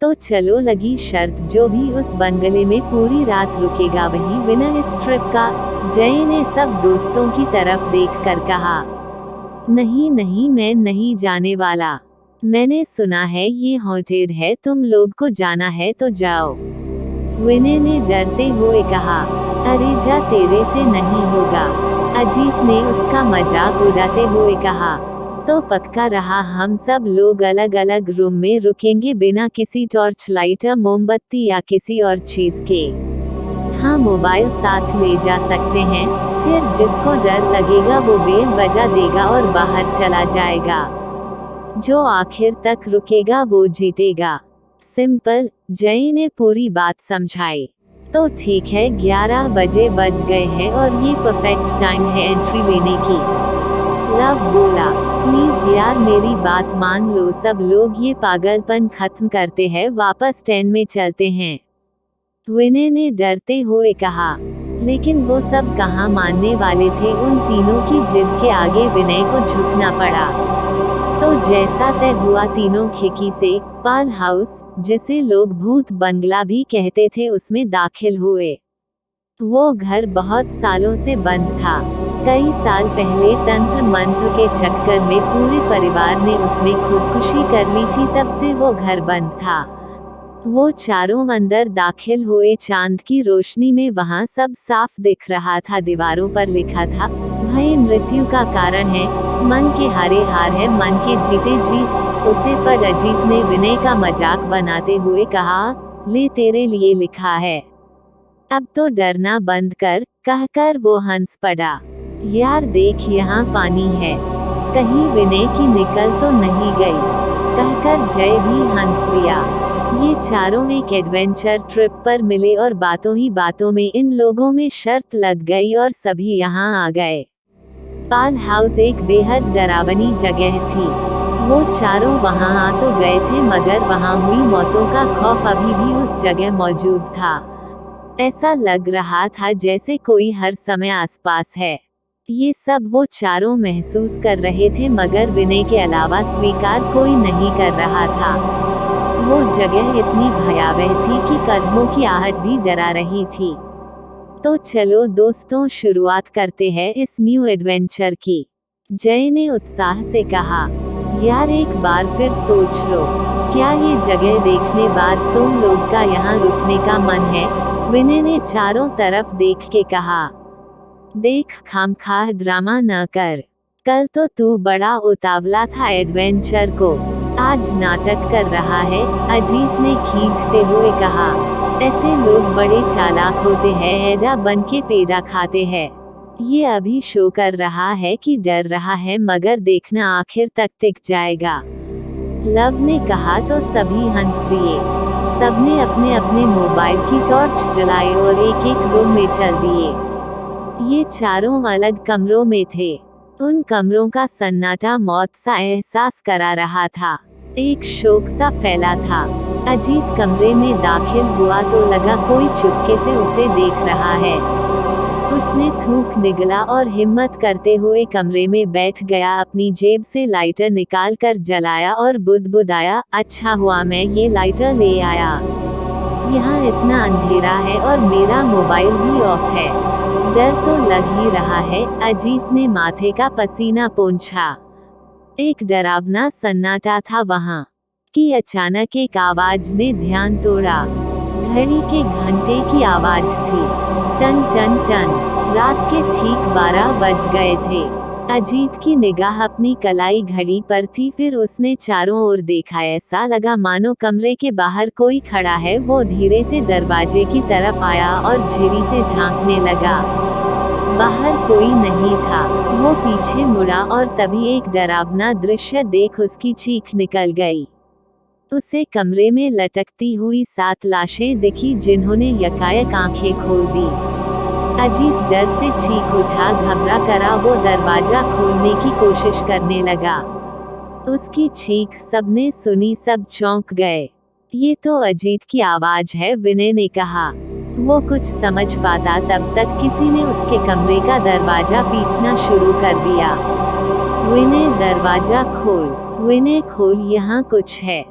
तो चलो लगी शर्त, जो भी उस बंगले में पूरी रात रुकेगा वही विनर इस ट्रिप का। जय ने सब दोस्तों की तरफ देखकर कहा, नहीं नहीं, मैं नहीं जाने वाला। मैंने सुना है ये हॉन्टेड है, तुम लोग को जाना है तो जाओ। विनय ने डरते हुए कहा, अरे जा, तेरे से नहीं होगा। अजीत ने उसका मजाक उड़ाते हुए कहा, तो पक्का रहा, हम सब लोग अलग अलग रूम में रुकेंगे बिना किसी टॉर्च लाइट या मोमबत्ती या किसी और चीज के। हाँ, मोबाइल साथ ले जा सकते हैं, फिर जिसको डर लगेगा वो बेल बजा देगा और बाहर चला जाएगा। जो आखिर तक रुकेगा वो जीतेगा। सिंपल। जय ने पूरी बात समझाई। तो ठीक है, 11 बजे बज गए हैं और ये परफेक्ट टाइम है एंट्री लेने की। लव बोला, प्लीज यार मेरी बात मान लो, सब लोग ये पागलपन खत्म करते हैं, वापस 10 में चलते हैं। विनय ने डरते हुए कहा, लेकिन वो सब कहाँ मानने वाले थे। उन तीनों की जिद के आगे विनय को झुकना पड़ा। तो जैसा तय हुआ, तीनों खिड़की से पाल हाउस, जिसे लोग भूत बंगला भी कहते थे, उसमें दाखिल हुए। वो घर बहुत सालों से बंद था। कई साल पहले तंत्र मंत्र के चक्कर में पूरे परिवार ने उसमें खुदकुशी कर ली थी, तब से वो घर बंद था। वो चारों अंदर दाखिल हुए। चांद की रोशनी में वहाँ सब साफ दिख रहा था। दीवारों पर लिखा था, भय मृत्यु का कारण है, मन के हारे हार है, मन के जीते जीत। उसे पर अजीत ने विनय का मजाक बनाते हुए कहा, ले तेरे लिए लिखा है, अब तो डरना बंद कर, कहकर वो हंस पड़ा। यार देख, यहाँ पानी है, कहीं विनय की निकल तो नहीं गई, कहकर जय भी हंस दिया। ये चारों एक एडवेंचर ट्रिप पर मिले और बातों ही बातों में इन लोगों में शर्त लग गई और सभी यहाँ आ गए। पाल हाउस एक बेहद डरावनी जगह थी। वो चारों वहाँ आ तो गए थे, मगर वहाँ हुई मौतों का खौफ अभी भी उस जगह मौजूद था। ऐसा लग रहा था जैसे कोई हर समय आसपास है। ये सब वो चारों महसूस कर रहे थे, मगर विनय के अलावा स्वीकार कोई नहीं कर रहा था। वो जगह इतनी भयावह थी कि कदमों की आहट भी डरा रही थी। तो चलो दोस्तों, शुरुआत करते हैं इस न्यू एडवेंचर की। जय ने उत्साह से कहा, यार एक बार फिर सोच लो, क्या ये जगह देखने बाद तुम लोग का यहाँ रुकने का मन है? विनय ने चारों तरफ देख के कहा, देख, खामखाह ड्रामा न कर। कल तो तू बड़ा उतावला था एडवेंचर को, आज नाटक कर रहा है, अजीत ने खींचते हुए कहा। ऐसे लोग बड़े चालाक होते हैं, ऐडा बन के पेड़ा खाते हैं। ये अभी शो कर रहा है कि डर रहा है, मगर देखना आखिर तक टिक जाएगा। लव ने कहा तो सभी हंस दिए। सबने अपने अपने मोबाइल की टॉर्च जलाई और एक एक रूम में चल दिए। ये चारों अलग कमरों में थे। उन कमरों का सन्नाटा मौत सा एहसास करा रहा था। एक शोक सा फैला था। अजीत कमरे में दाखिल हुआ तो लगा कोई चुपके से उसे देख रहा है। उसने थूक निगला और हिम्मत करते हुए कमरे में बैठ गया। अपनी जेब से लाइटर निकाल कर जलाया और बुदबुदाया, अच्छा हुआ मैं ये लाइटर ले आया। यहाँ इतना अंधेरा है और मेरा मोबाइल भी ऑफ है। डर तो लग ही रहा है। अजीत ने माथे का पसीना पोंछा। एक डरावना सन्नाटा था वहाँ कि अचानक एक आवाज ने ध्यान तोड़ा। घड़ी के घंटे की आवाज थी, टन टन टन। रात के ठीक 12 बज गए थे। अजीत की निगाह अपनी कलाई घड़ी पर थी, फिर उसने चारों ओर देखा। ऐसा लगा मानो कमरे के बाहर कोई खड़ा है। वो धीरे से दरवाजे की तरफ आया और झिरी से झांकने लगा। बाहर कोई नहीं था। वो पीछे मुड़ा और तभी एक डरावना दृश्य देख उसकी चीख निकल गई। उसे कमरे में लटकती हुई 7 लाशें दिखी, जिन्होंने यकायक आंखें खोल दी। अजीत डर से चीख उठा। घबरा करा वो दरवाजा खोलने की कोशिश करने लगा। उसकी चीख सबने सुनी, सब चौंक गए। ये तो अजीत की आवाज है, विनय ने कहा। वो कुछ समझ पाता तब तक किसी ने उसके कमरे का दरवाजा पीटना शुरू कर दिया। विनय दरवाजा खोल, विनय खोल, यहाँ कुछ है।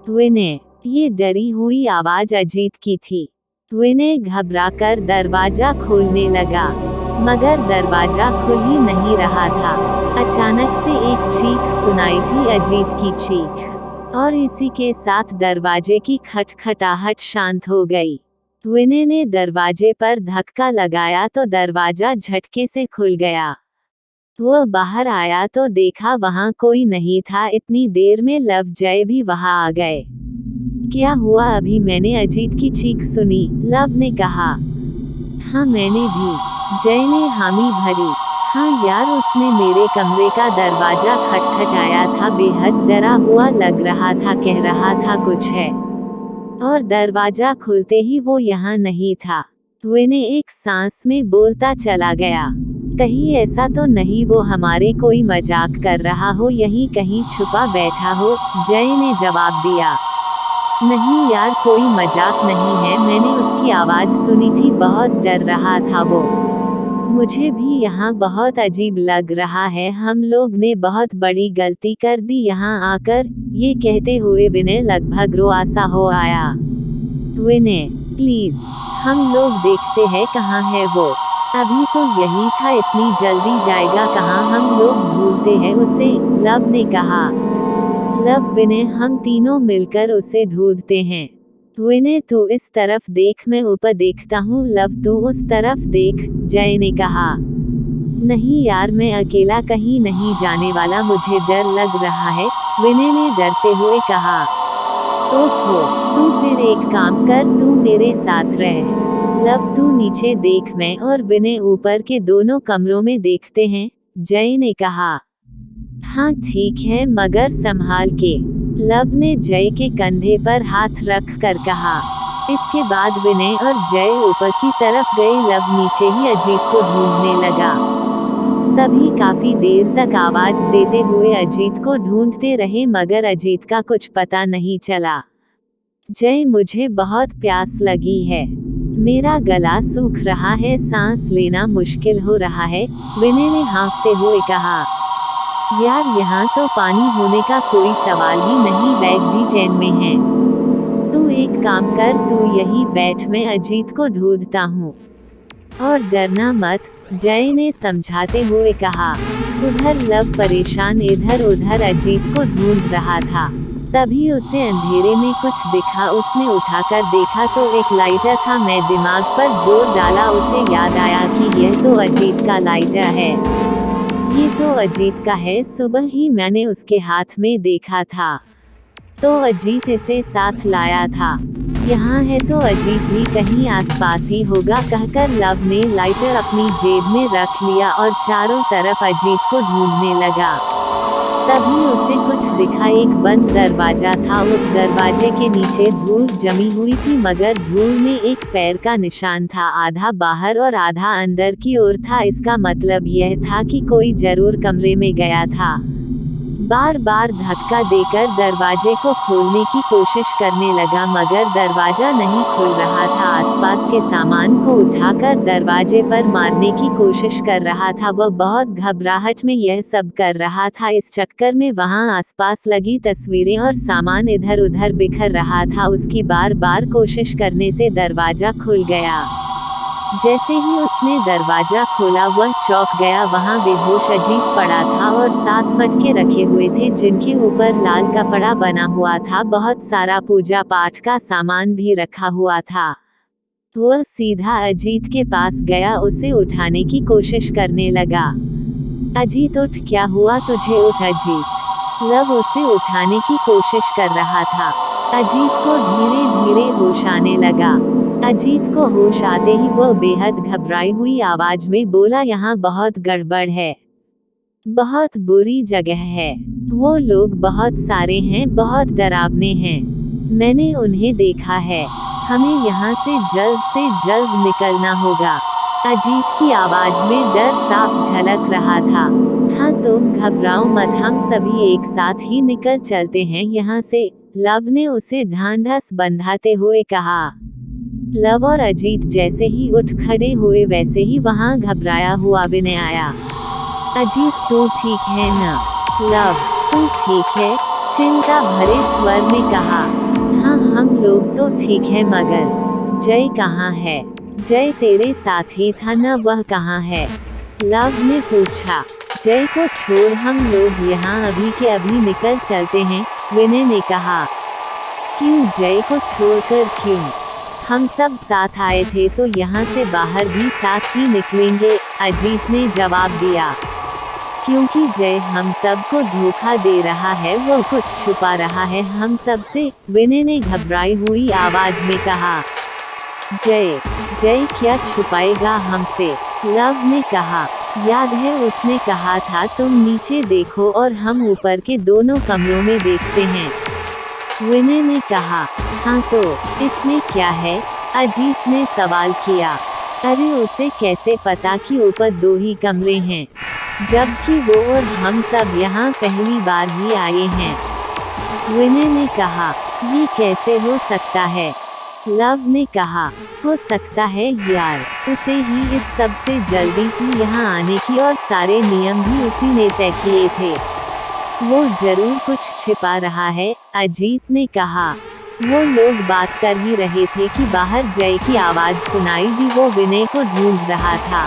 विनय, ये डरी हुई आवाज अजीत की थी। विनय घबराकर दरवाजा खोलने लगा, मगर दरवाजा खुल ही नहीं रहा था। अचानक से एक चीख सुनाई थी, अजीत की चीख, और इसी के साथ दरवाजे की खटखटाहट शांत हो गई। विनय ने दरवाजे पर धक्का लगाया तो दरवाजा झटके से खुल गया। वह बाहर आया तो देखा वहां कोई नहीं था। इतनी देर में लव जय भी वहां आ गए। क्या हुआ? अभी मैंने अजीत की चीख सुनी, लव ने कहा। हाँ मैंने भी, जय ने हामी भरी। हाँ यार, उसने मेरे कमरे का दरवाजा खटखटाया था, बेहद डरा हुआ लग रहा था, कह रहा था कुछ है, और दरवाजा खुलते ही वो यहाँ नहीं था। विनय एक सांस में बोलता चला गया, कहीं ऐसा तो नहीं वो हमारे कोई मजाक कर रहा हो, यहीं कहीं छुपा बैठा हो? जय ने जवाब दिया। नहीं यार, कोई मजाक नहीं है, मैंने उसकी आवाज सुनी थी, बहुत डर रहा था वो। मुझे भी यहाँ बहुत अजीब लग रहा है, हम लोग ने बहुत बड़ी गलती कर दी यहाँ आकर। ये कहते हुए विनय लगभग रोआसा हो आया। विनय प्लीज, हम लोग देखते हैं कहाँ है वो। अभी तो यही था, इतनी जल्दी जाएगा कहाँ, हम लोग ढूंढते हैं उसे, लव ने कहा। लव विनय, हम तीनों मिलकर उसे ढूंढते हैं। विनय तू इस तरफ देख, मैं ऊपर देखता हूँ, लव तू उस तरफ देख, जय ने कहा। नहीं यार, मैं अकेला कहीं नहीं जाने वाला, मुझे डर लग रहा है, विनय ने डरते हुए कहा। ओफो, तू फिर एक काम कर, तू मेरे साथ रह। लव तू नीचे देख, मैं और विनय ऊपर के दोनों कमरों में देखते हैं, जय ने कहा। हाँ ठीक है, मगर संभाल के, लव ने जय के कंधे पर हाथ रख कर कहा। इसके बाद विनय और जय ऊपर की तरफ गए। लव नीचे ही अजीत को ढूंढने लगा। सभी काफी देर तक आवाज देते हुए अजीत को ढूंढते रहे, मगर अजीत का कुछ पता नहीं चला। जय, मुझे बहुत प्यास लगी है, मेरा गला सूख रहा है, सांस लेना मुश्किल हो रहा है, विनय ने हाँफते हुए कहा। यार, यहाँ तो पानी होने का कोई सवाल ही नहीं, बैग भी ट्रेन में है। तू एक काम कर, तू यहीं बैठ, मैं अजीत को ढूंढता हूँ, और डरना मत, जय ने समझाते हुए कहा। उधर लव परेशान इधर उधर अजीत को ढूंढ रहा था। तभी उसे अंधेरे में कुछ दिखा, उसने उठाकर देखा तो एक लाइटर था। मैं दिमाग पर जोर डाला, उसे याद आया कि यह तो अजीत का लाइटर है, ये तो अजीत का है, सुबह ही मैंने उसके हाथ में देखा था, तो अजीत इसे साथ लाया था। यहाँ है तो अजीत भी कहीं आसपास ही होगा, कहकर लव ने लाइटर अपनी जेब में रख लिया और चारों तरफ अजीत को ढूंढने लगा। तभी उसे कुछ दिखा, एक बंद दरवाजा था, उस दरवाजे के नीचे धूल जमी हुई थी, मगर धूल में एक पैर का निशान था, आधा बाहर और आधा अंदर की ओर था। इसका मतलब यह था कि कोई जरूर कमरे में गया था। बार बार धक्का देकर दरवाजे को खोलने की कोशिश करने लगा, मगर दरवाजा नहीं खुल रहा था। आसपास के सामान को उठाकर दरवाजे पर मारने की कोशिश कर रहा था। वह बहुत घबराहट में यह सब कर रहा था, इस चक्कर में वहां आसपास लगी तस्वीरें और सामान इधर उधर बिखर रहा था। उसकी बार बार कोशिश करने से दरवाजा खुल गया। जैसे ही उसने दरवाजा खोला वह चौंक गया। वहां बेहोश अजीत पड़ा था और 7 मटके रखे हुए थे, जिनके ऊपर लाल कपड़ा बना हुआ था। बहुत सारा पूजा पाठ का सामान भी रखा हुआ था। वह सीधा अजीत के पास गया, उसे उठाने की कोशिश करने लगा। अजीत उठ, क्या हुआ तुझे, उठ अजीत। लव उसे उठाने की कोशिश कर रहा था। अजीत को धीरे धीरे होश आने लगा। अजीत को होश आते ही वह बेहद घबराई हुई आवाज में बोला, यहाँ बहुत गड़बड़ है, बहुत बुरी जगह है, वो लोग बहुत सारे हैं, बहुत डरावने हैं, मैंने उन्हें देखा है, हमें यहाँ से जल्द निकलना होगा। अजीत की आवाज में डर साफ झलक रहा था। हाँ तुम घबराओ मत, हम सभी एक साथ ही निकल चलते हैं यहाँ से, लव ने उसे ढांढस बंधाते हुए कहा। लव और अजीत जैसे ही उठ खड़े हुए वैसे ही वहां घबराया हुआ विनय आया। अजीत तू ठीक है ना? लव तू ठीक है? चिंता भरे स्वर में कहा। हाँ हम लोग तो ठीक है मगर जय कहाँ है? जय तेरे साथ ही था न, वह कहाँ है? लव ने पूछा। जय को छोड़ हम लोग यहाँ अभी के अभी निकल चलते हैं, विनय ने कहा। क्यों जय को छोड़कर क्यों? हम सब साथ आए थे तो यहाँ से बाहर भी साथ ही निकलेंगे, अजीत ने जवाब दिया। क्योंकि जय हम सबको धोखा दे रहा है, वो कुछ छुपा रहा है हम सब से, विनय ने घबराई हुई आवाज में कहा। जय जय क्या छुपाएगा हमसे? लव ने कहा। याद है उसने कहा था तुम नीचे देखो और हम ऊपर के दोनों कमरों में देखते हैं, विनय ने कहा। हाँ तो इसमें क्या है? अजीत ने सवाल किया। अरे उसे कैसे पता कि ऊपर 2 ही कमरे हैं, जबकि वो और हम सब यहाँ पहली बार ही आए हैं, विनय ने कहा। ये कैसे हो सकता है? लव ने कहा। हो सकता है यार, उसे ही इस सब से जल्दी थी यहाँ आने की और सारे नियम भी उसी ने तय किए थे। वो जरूर कुछ छिपा रहा है, अजीत ने कहा। वो लोग बात कर ही रहे थे कि बाहर जय की आवाज सुनाई दी। वो विनय को ढूंढ रहा था,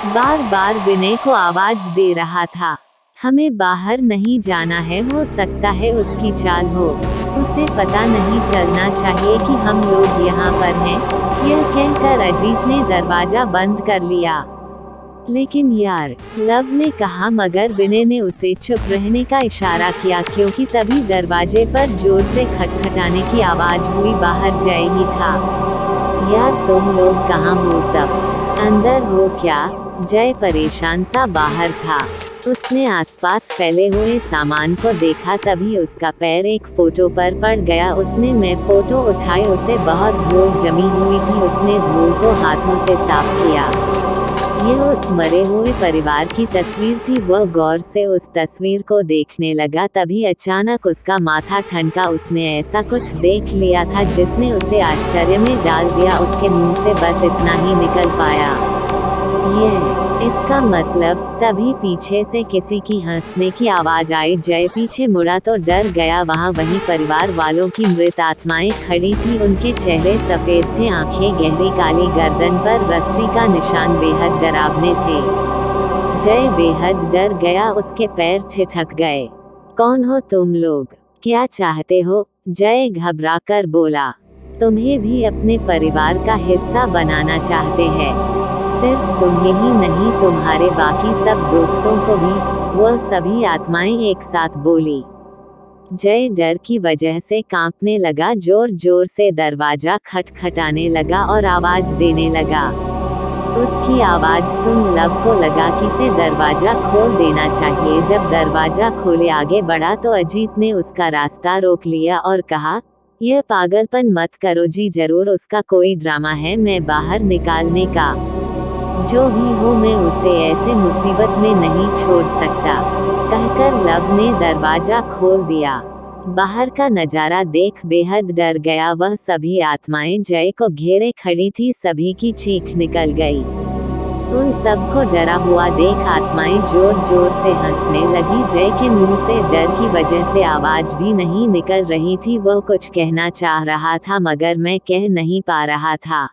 बार बार विनय को आवाज दे रहा था। हमें बाहर नहीं जाना है, हो सकता है उसकी चाल हो, उसे पता नहीं चलना चाहिए कि हम लोग यहाँ पर हैं, यह कहकर अजीत ने दरवाजा बंद कर लिया। लेकिन यार, लव ने कहा, मगर विनय ने उसे चुप रहने का इशारा किया क्योंकि तभी दरवाजे पर जोर से खटखटाने की आवाज हुई। बाहर जय ही था। यार तुम लोग कहाँ हो? सब अंदर हो क्या? जय परेशान सा बाहर था। उसने आसपास फैले हुए सामान को देखा, तभी उसका पैर एक फोटो पर पड़ गया। उसने मैं फोटो उठाई, उसे बहुत धूल जमी हुई थी। उसने धूल को हाथों से साफ किया। यह उस मरे हुए परिवार की तस्वीर थी। वह गौर से उस तस्वीर को देखने लगा, तभी अचानक उसका माथा ठनका। उसने ऐसा कुछ देख लिया था जिसने उसे आश्चर्य में डाल दिया। उसके मुंह से बस इतना ही निकल पाया, इसका मतलब। तभी पीछे से किसी की हंसने की आवाज आई। जय पीछे मुड़ा तो डर गया। वहाँ वही परिवार वालों की मृत आत्माएं खड़ी थी। उनके चेहरे सफेद थे, आंखें गहरी काली, गर्दन पर रस्सी का निशान बेहद डरावने थे। जय बेहद डर गया, उसके पैर ठिठक गए। कौन हो तुम लोग? क्या चाहते हो? जय घबराकर बोला। तुम्हें भी अपने परिवार का हिस्सा बनाना चाहते हैं। सिर्फ तुम्हें ही नहीं, तुम्हारे बाकी सब दोस्तों को भी, वह सभी आत्माएं एक साथ बोली। जय डर की वजह से कांपने लगा, जोर जोर से दरवाजा खटखटाने लगा और आवाज देने लगा। उसकी आवाज सुन लव को लगा कि से दरवाजा खोल देना चाहिए। जब दरवाजा खोले आगे बढ़ा तो अजीत ने उसका रास्ता रोक लिया और कहा, यह पागलपन मत करो जी, जरूर उसका कोई ड्रामा है, मैं बाहर निकालने का। जो भी हो, मैं उसे ऐसे मुसीबत में नहीं छोड़ सकता, कहकर लव ने दरवाजा खोल दिया। बाहर का नजारा देख बेहद डर गया। वह सभी आत्माएं जय को घेरे खड़ी थी। सभी की चीख निकल गई। उन सबको डरा हुआ देख आत्माएं जोर जोर से हंसने लगी। जय के मुंह से डर की वजह से आवाज भी नहीं निकल रही थी। वह कुछ कहना चाह रहा था मगर मैं कह नहीं पा रहा था।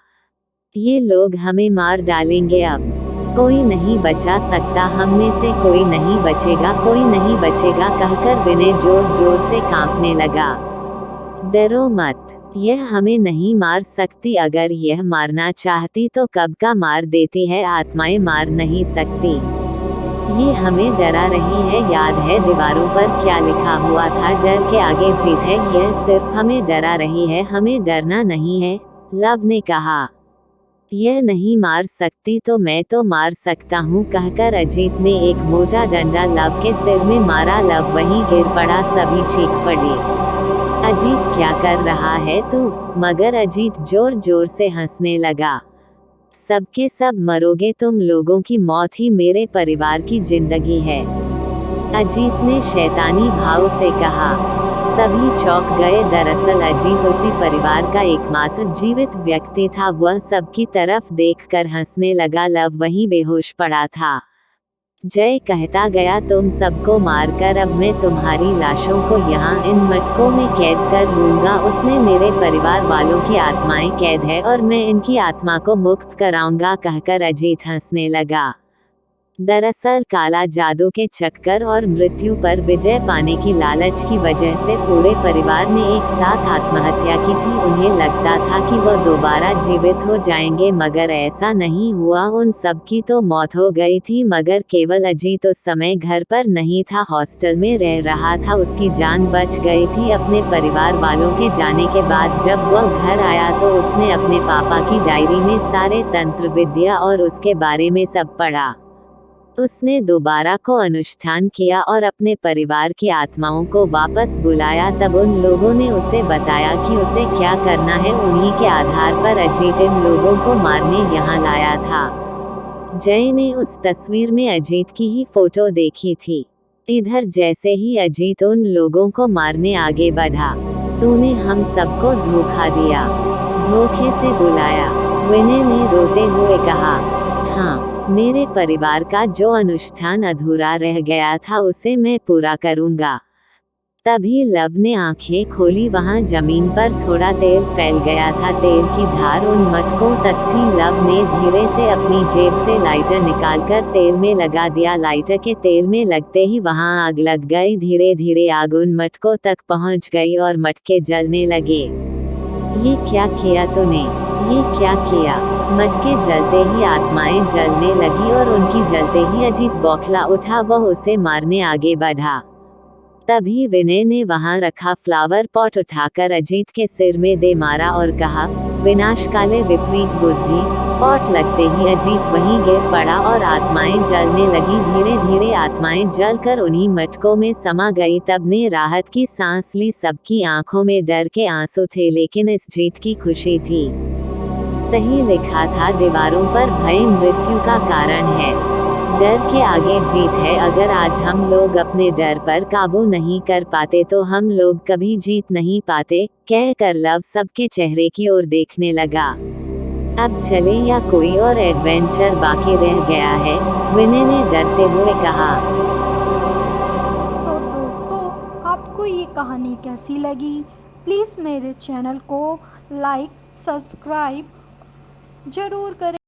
ये लोग हमें मार डालेंगे, अब कोई नहीं बचा सकता, हम में से कोई नहीं बचेगा, कोई नहीं बचेगा, कहकर विनय जोर जोर से कांपने लगा। डरो मत, यह हमें नहीं मार सकती। अगर यह मारना चाहती तो कब का मार देती है। आत्माएं मार नहीं सकती, ये हमें डरा रही है। याद है दीवारों पर क्या लिखा हुआ था? डर के आगे जीत है। यह सिर्फ हमें डरा रही है, हमें डरना नहीं है, लव ने कहा। यह नहीं मार सकती तो मैं तो मार सकता हूँ, कहकर अजीत ने एक मोटा डंडा लव के सिर में मारा। लव वहीं गिर पड़ा। सभी चीख पड़े, अजीत क्या कर रहा है तू? मगर अजीत जोर जोर से हंसने लगा। सबके सब मरोगे तुम लोगों की मौत ही मेरे परिवार की जिंदगी है, अजीत ने शैतानी भाव से कहा। सभी चौंक गए। दरअसल अजीत उसी परिवार का एकमात्र जीवित व्यक्ति था। वह सबकी तरफ देखकर हंसने लगा। लव वहीं बेहोश पड़ा था। जय कहता गया, तुम सबको मारकर अब मैं तुम्हारी लाशों को यहाँ इन मटकों में कैद कर लूंगा। उसने मेरे परिवार वालों की आत्माएं कैद है और मैं इनकी आत्मा को मुक्त कराऊंगा, कहकर अजीत हंसने लगा। दरअसल काला जादू के चक्कर और मृत्यु पर विजय पाने की लालच की वजह से पूरे परिवार ने एक साथ आत्महत्या की थी। उन्हें लगता था कि वह दोबारा जीवित हो जाएंगे, मगर ऐसा नहीं हुआ। उन सब की तो मौत हो गई थी, मगर केवल अजीत उस समय घर पर नहीं था, हॉस्टल में रह रहा था। उसकी जान बच गई थी। अपने परिवार वालों के जाने के बाद जब वह घर आया तो उसने अपने पापा की डायरी में सारे तंत्र विद्या और उसके बारे में सब पढ़ा। उसने दोबारा को अनुष्ठान किया और अपने परिवार की आत्माओं को वापस बुलाया। तब उन लोगों ने उसे बताया कि उसे क्या करना है। उन्हीं के आधार पर अजीत इन लोगों को मारने यहाँ लाया था। जय ने उस तस्वीर में अजीत की ही फोटो देखी थी। इधर जैसे ही अजीत उन लोगों को मारने आगे बढ़ा, तूने हम सबको धोखा दिया, धोखे से बुलाया, विनय ने रोते हुए कहा। हाँ, मेरे परिवार का जो अनुष्ठान अधूरा रह गया था उसे मैं पूरा करूंगा। तभी लव ने आंखें खोली। वहां जमीन पर थोड़ा तेल फैल गया था। तेल की धार उन मटकों तक थी। लव ने धीरे से अपनी जेब से लाइटर निकालकर तेल में लगा दिया। लाइटर के तेल में लगते ही वहां आग लग गई। धीरे धीरे आग उन मटकों तक पहुंच गई और मटके जलने लगे। ये क्या किया तूने? ये क्या किया? मटके जलते ही आत्माएं जलने लगी और उनकी जलते ही अजीत बौखला उठा। वह उसे मारने आगे बढ़ा। तभी विनय ने वहां रखा फ्लावर पॉट उठाकर अजीत के सिर में दे मारा और कहा, विनाशकाले विपरीत बुद्धि। पॉट लगते ही अजीत वहीं गिर पड़ा और आत्माएं जलने लगी। धीरे धीरे आत्माएं जलकर उन्हीं मटकों में समा गई। तब ने राहत की सांस ली। सबकी आंखों में डर के आंसू थे, लेकिन इस जीत की खुशी थी। सही लिखा था दीवारों पर, भय मृत्यु का कारण है, डर के आगे जीत है। अगर आज हम लोग अपने डर पर काबू नहीं कर पाते तो हम लोग कभी जीत नहीं पाते, कहकर लव सबके चेहरे की ओर देखने लगा। अब चले या कोई और एडवेंचर बाकी रह गया है? विनय ने डरते हुए कहा। सो दोस्तों, आपको ये कहानी कैसी लगी? प्लीज़ मेरे चैनल को लाइक सब्सक्राइब ज़रूर करें।